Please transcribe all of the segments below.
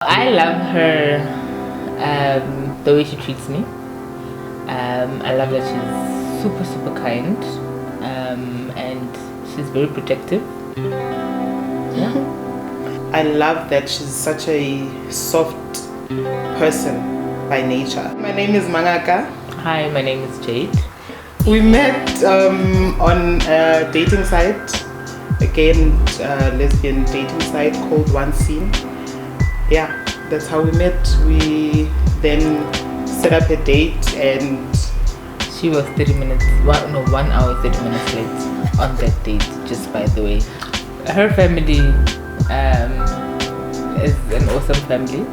I love her, the way she treats me. I love that she's super, super kind, and she's very protective. Yeah. I love that she's such a soft person by nature. My name is Mangaka. Hi, my name is Jade. We met on a dating site, again, lesbian dating site called One Scene. Yeah, that's how we met. We then set up a date, and she was 1 hour 30 minutes late on that date, just by the way. Her family is an awesome family.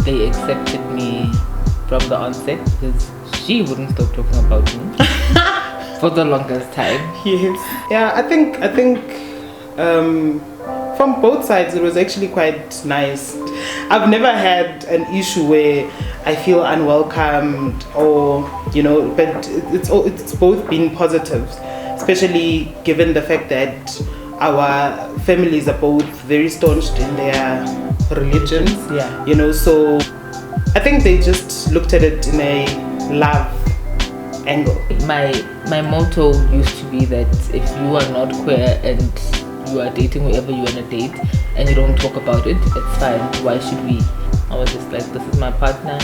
They accepted me from the onset because she wouldn't stop talking about me for the longest time. Yes. Yeah, I think from both sides it was actually quite nice. I've never had an issue where I feel unwelcomed, or but it's both been positive, especially given the fact that our families are both very staunched in their religions. Yeah. So I think they just looked at it in a love angle. My motto used to be that if you are not queer and you are dating whoever you want to date and you don't talk about it, it's fine. Why should we? I was just like, this is my partner,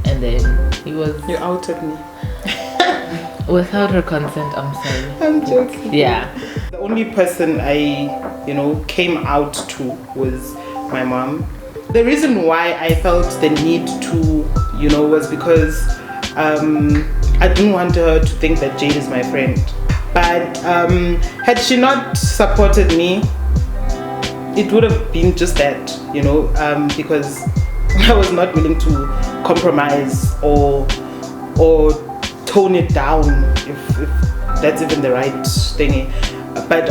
and then he was. You outed me. Without her consent, I'm sorry. I'm joking. Yeah. The only person I, came out to was my mom. The reason why I felt the need to, was because I didn't want her to think that Jade is my friend. But had she not supported me, it would have been just that, because I was not willing to compromise or tone it down, if that's even the right thing. But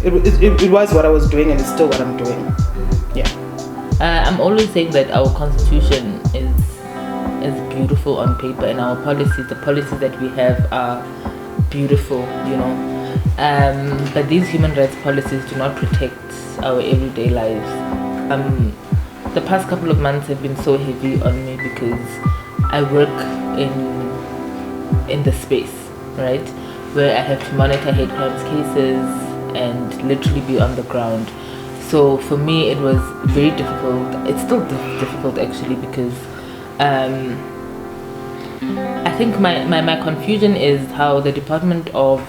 it was what I was doing, and it's still what I'm doing. Yeah. I'm always saying that our constitution is beautiful on paper, and our policies, the policies that we have, are beautiful, but these human rights policies do not protect our everyday lives. The past couple of months have been so heavy on me because I work in the space, right, where I have to monitor hate crimes cases and literally be on the ground. So for me it was very difficult. It's still difficult actually, because I think my confusion is how the Department of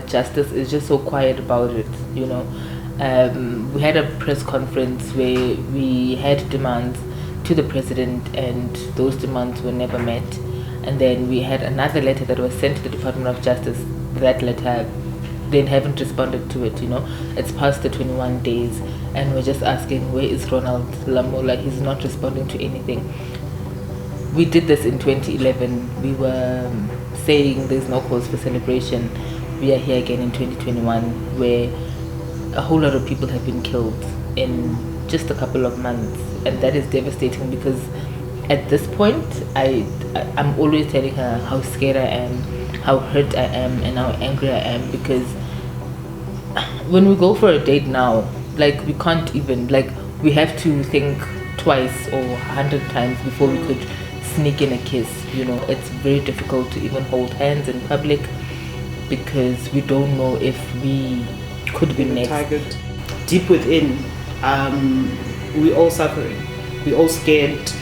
Justice is just so quiet about it. We had a press conference where we had demands to the president, and those demands were never met. And then we had another letter that was sent to the Department of Justice. That letter, they haven't responded to it. It's past the 21 days, and we're just asking, where is Ronald Lamola? He's not responding to anything. We did this in 2011. We were saying there's no cause for celebration. We are here again in 2021, where a whole lot of people have been killed in just a couple of months, and that is devastating, because at this point I'm always telling her how scared I am, how hurt I am, and how angry I am, because when we go for a date now, we can't even, we have to think twice or 100 times before we could sneak in a kiss. It's very difficult to even hold hands in public, because we don't know if we could be next. Target. Deep within, we all suffering, we all scared.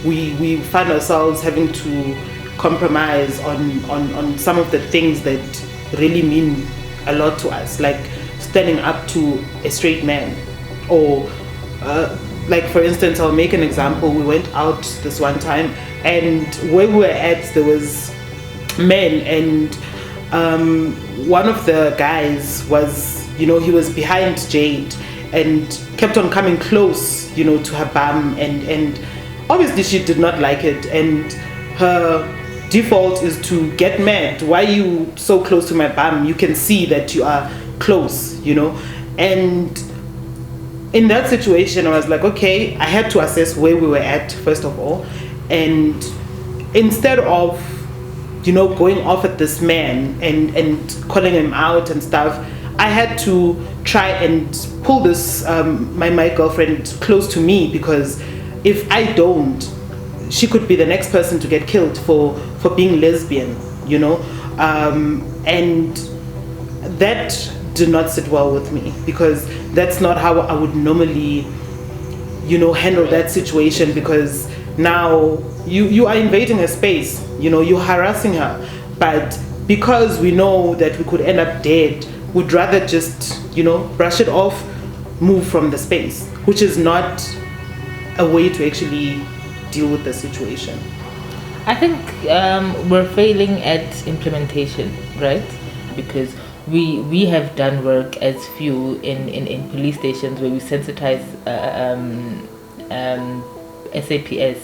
We find ourselves having to compromise on some of the things that really mean a lot to us, like standing up to a straight man, or for instance, I'll make an example. We went out this one time, and where we were at, there was men, and one of the guys was, he was behind Jade and kept on coming close, to her bum, and obviously she did not like it, and her default is to get mad. Why are you so close to my bum? You can see that you are close, and in that situation I was like, okay, I had to assess where we were at first of all, and instead of going off at this man and calling him out and stuff, I had to try and pull this my girlfriend close to me, because if I don't, she could be the next person to get killed for being lesbian, you know. And that did not sit well with me, because that's not how I would normally, you know, handle that situation. Because now you are invading her space, you know, you're harassing her, but because we know that we could end up dead, we'd rather just, you know, brush it off, move from the space, which is not a way to actually deal with the situation. I think we're failing at implementation, right? Because we have done work as few in police stations where we sensitize SAPS,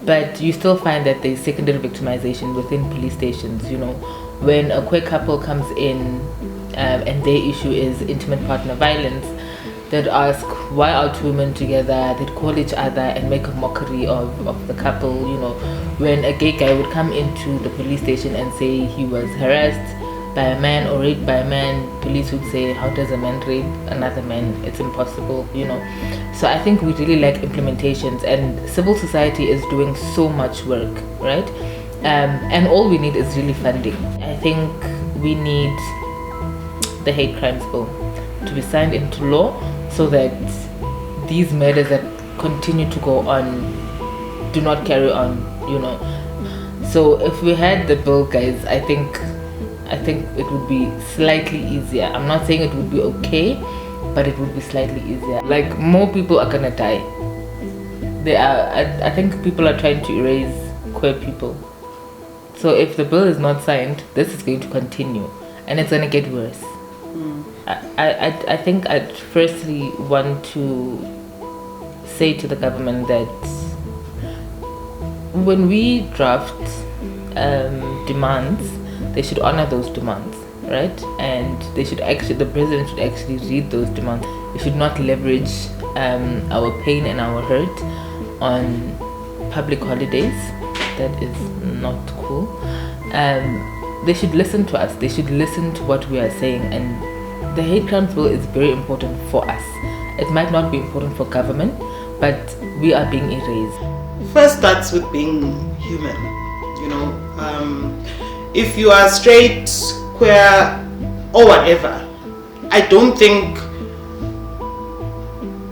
but you still find that there's secondary victimization within police stations. You know, when a queer couple comes in and their issue is intimate partner violence, they'd ask, why are two women together? They'd call each other and make a mockery of the couple. You know, when a gay guy would come into the police station and say he was harassed by a man or raped by a man, police would say, how does a man rape another man? It's impossible, you know. So I think we really lack implementations, and civil society is doing so much work, right? And all we need is really funding. I think we need the hate crimes bill to be signed into law, so that these murders that continue to go on do not carry on, you know. So if we had the bill, guys, I think it would be slightly easier. I'm not saying it would be okay, but it would be slightly easier. Like, more people are gonna die. I think people are trying to erase queer people. So if the bill is not signed, this is going to continue, and it's gonna get worse. I think I'd firstly want to say to the government that when we draft demands, they should honor those demands, right? And the president should actually read those demands. They should not leverage our pain and our hurt on public holidays. That is not cool. They should listen to us. They should listen to what we are saying. And the hate crimes bill is very important for us. It might not be important for government, but we are being erased. First starts with being human, you know. If you are straight, queer, or whatever, I don't think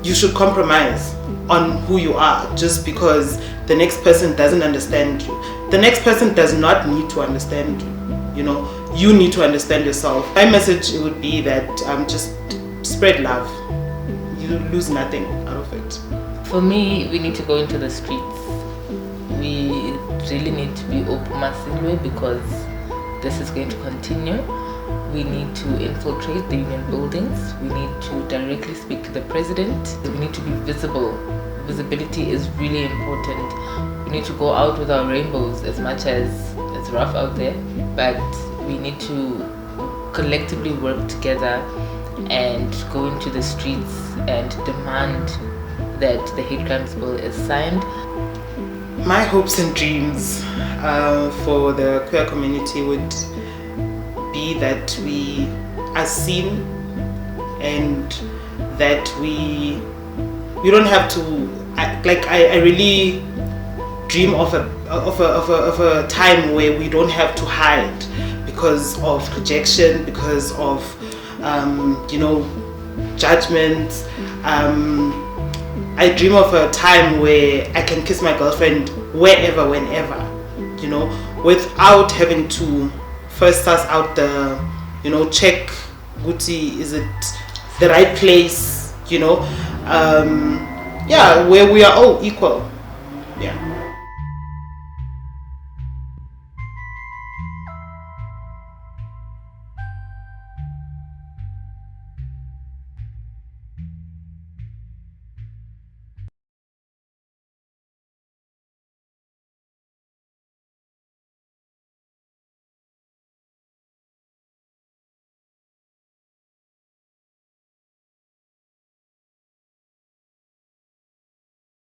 you should compromise on who you are just because the next person doesn't understand you. The next person does not need to understand you. You know, you need to understand yourself. My message would be that just spread love. You lose nothing out of it. For me, we need to go into the streets. We really need to be open massively, because this is going to continue. We need to infiltrate the union buildings. We need to directly speak to the president. We need to be visible. Visibility is really important. We need to go out with our rainbows, as much as it's rough out there, but we need to collectively work together and go into the streets and demand that the hate crimes bill is signed. My hopes and dreams for the queer community would be that we are seen, and that we don't have to I really dream of a time where we don't have to hide because of rejection, because of judgments. I dream of a time where I can kiss my girlfriend wherever, whenever, you know, without having to first suss out the, check, Guti, is it the right place, where we are all equal. Yeah.